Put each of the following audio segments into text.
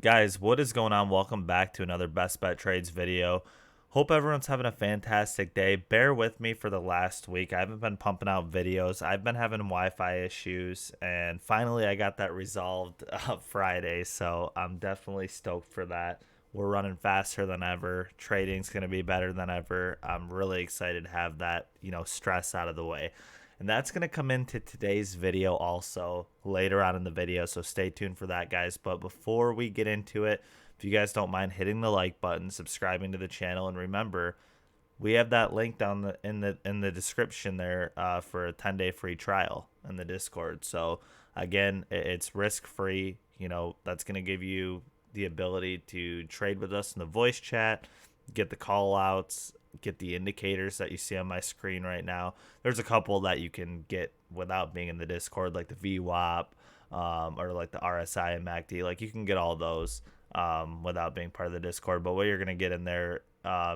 Guys, what is going on? Welcome back to another Best Bet Trades video. Hope everyone's having a fantastic day. Bear with me for the last week. I haven't been pumping out videos. I've been having Wi-Fi issues, and finally I got that resolved Friday, so I'm definitely stoked for that. We're running faster than ever. Trading's going to be better than ever. I'm really excited to have that, stress out of the way. And that's going to come into today's video also later on in the video, so stay tuned for that, guys. But before we get into it, if you guys don't mind hitting the like button, subscribing to the channel, and remember, we have that link down in the description there for a 10-day free trial in the Discord. So again, it's risk free. That's going to give you the ability to trade with us in the voice chat, get the call outs, get the indicators that you see on my screen right now. There's a couple that you can get without being in the Discord, like the VWAP or like the RSI and MACD. Like you can get all those without being part of the Discord. But what you're going to get in there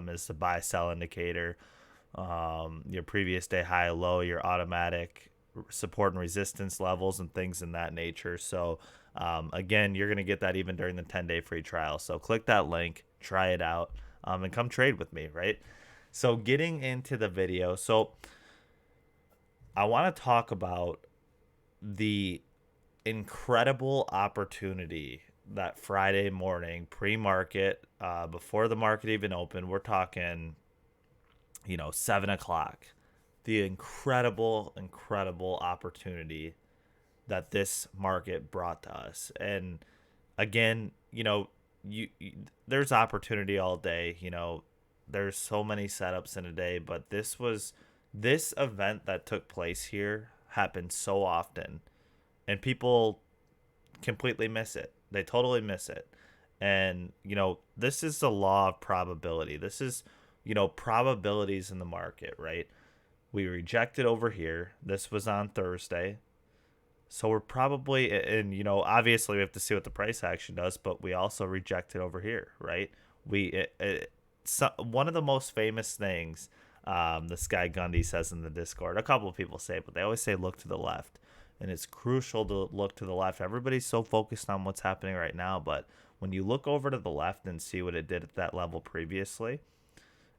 is the buy sell indicator, your previous day high low, your automatic support and resistance levels, and things in that nature. So again, you're going to get that even during the 10-day free trial. So click that link, try it out, and come trade with me, right? So getting into the video, so I want to talk about the incredible opportunity that Friday morning pre-market, before the market even opened, we're talking, 7 o'clock, the incredible opportunity that this market brought to us. And again, you there's opportunity all day. There's so many setups in a day, but this event that took place here happened so often, and people completely miss it. They totally miss it. And this is the law of probability. This is probabilities in the market, right? We rejected over here. This was on Thursday. So we're probably, and obviously we have to see what the price action does, but we also rejected over here, right? One of the most famous things, this guy Gundy says in the Discord, a couple of people say, but they always say look to the left. And it's crucial to look to the left. Everybody's so focused on what's happening right now, but when you look over to the left and see what it did at that level previously,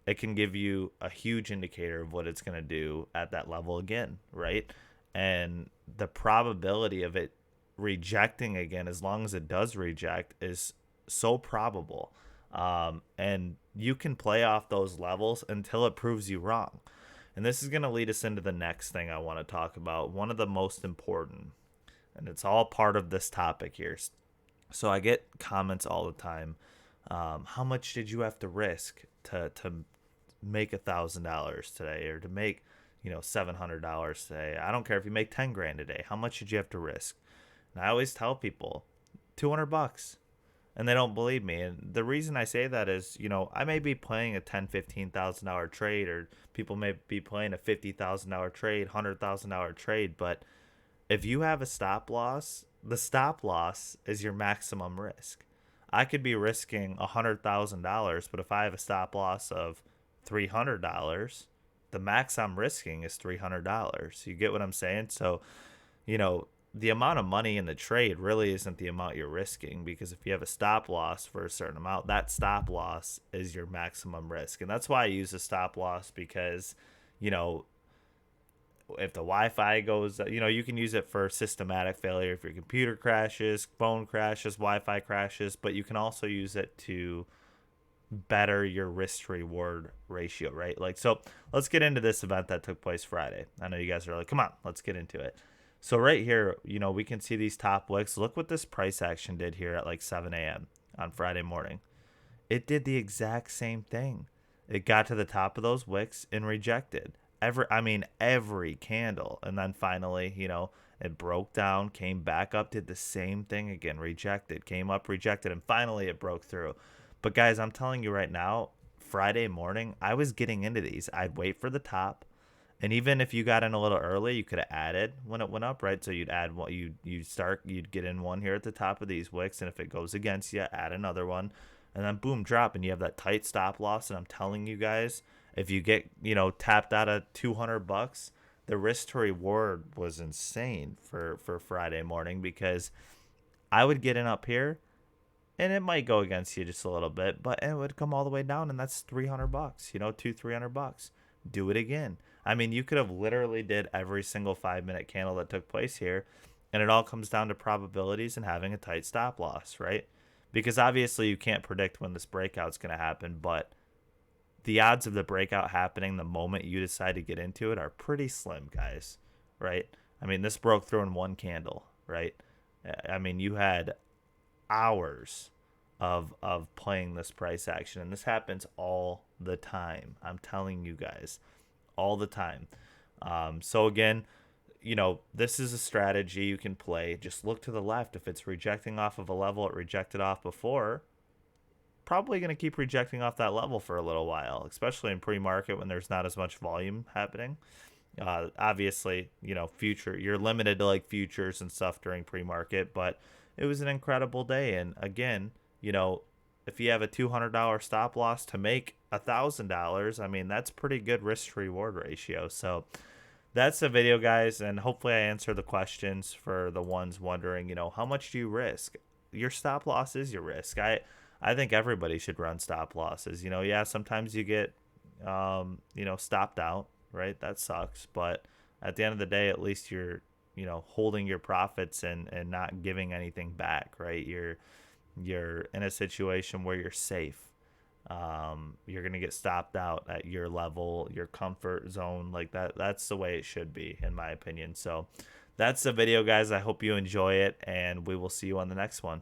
it can give you a huge indicator of what it's going to do at that level again, right? And the probability of it rejecting again, as long as it does reject, is so probable. And you can play off those levels until it proves you wrong. And this is going to lead us into the next thing I want to talk about, one of the most important, and it's all part of this topic here. So I get comments all the time. How much did you have to risk to make $1,000 today, or to make $700 today? I don't care if you make 10 grand a day. How much did you have to risk? And I always tell people $200, and they don't believe me. And the reason I say that is, I may be playing a $10,000-$15,000 trade, or people may be playing a $50,000 trade, $100,000 trade. But if you have a stop loss, the stop loss is your maximum risk. I could be risking $100,000, but if I have a stop loss of $300, the max I'm risking is $300. You get what I'm saying? So, the amount of money in the trade really isn't the amount you're risking, because if you have a stop loss for a certain amount, that stop loss is your maximum risk. And that's why I use a stop loss, because, if the Wi-Fi goes, you can use it for systematic failure if your computer crashes, phone crashes, Wi-Fi crashes, but you can also use it to better your risk to reward ratio, right? Like, so let's get into this event that took place Friday. I know you guys are like, come on, let's get into it. So right here, we can see these top wicks. Look what this price action did here at like 7 a.m. on Friday morning. It did the exact same thing. It got to the top of those wicks and rejected every candle. And then finally, it broke down, came back up, did the same thing again, rejected, came up, rejected, and finally it broke through. But guys, I'm telling you right now, Friday morning, I was getting into these. I'd wait for the top. And even if you got in a little early, you could have added when it went up, right? So you'd add what you'd get in one here at the top of these wicks, and if it goes against you, add another one, and then boom, drop, and you have that tight stop loss. And I'm telling you guys, if you get tapped out of $200, the risk to reward was insane for Friday morning, because I would get in up here and it might go against you just a little bit, but it would come all the way down, and that's $300, you know, 300 bucks. Do it again. I mean, you could have literally did every single 5 minute candle that took place here, and it all comes down to probabilities and having a tight stop loss, right? Because obviously you can't predict when this breakout's going to happen, but the odds of the breakout happening the moment you decide to get into it are pretty slim, guys, right? I mean, this broke through in one candle, right? I mean, you had hours of playing this price action, and this happens all the time. I'm telling you guys, all the time. So again, you know, this is a strategy you can play. Just look to the left. If it's rejecting off of a level it rejected off before, probably going to keep rejecting off that level for a little while, especially in pre-market when there's not as much volume happening. Obviously, you know, future, you're limited to like futures and stuff during pre-market, but it was an incredible day. And again, you know, if you have a $200 stop loss to make $1,000, I mean, that's pretty good risk to reward ratio. So that's the video, guys, and hopefully I answer the questions for the ones wondering, you know, how much do you risk? Your stop loss is your risk. I think everybody should run stop losses. You know, yeah, sometimes you get you know, stopped out, right? That sucks, but at the end of the day, at least you're, you know, holding your profits and not giving anything back, right? You're in a situation where you're safe. You're gonna get stopped out at your level, your comfort zone, like that. That's the way it should be, in my opinion. So that's the video, guys. I hope you enjoy it, and we will see you on the next one.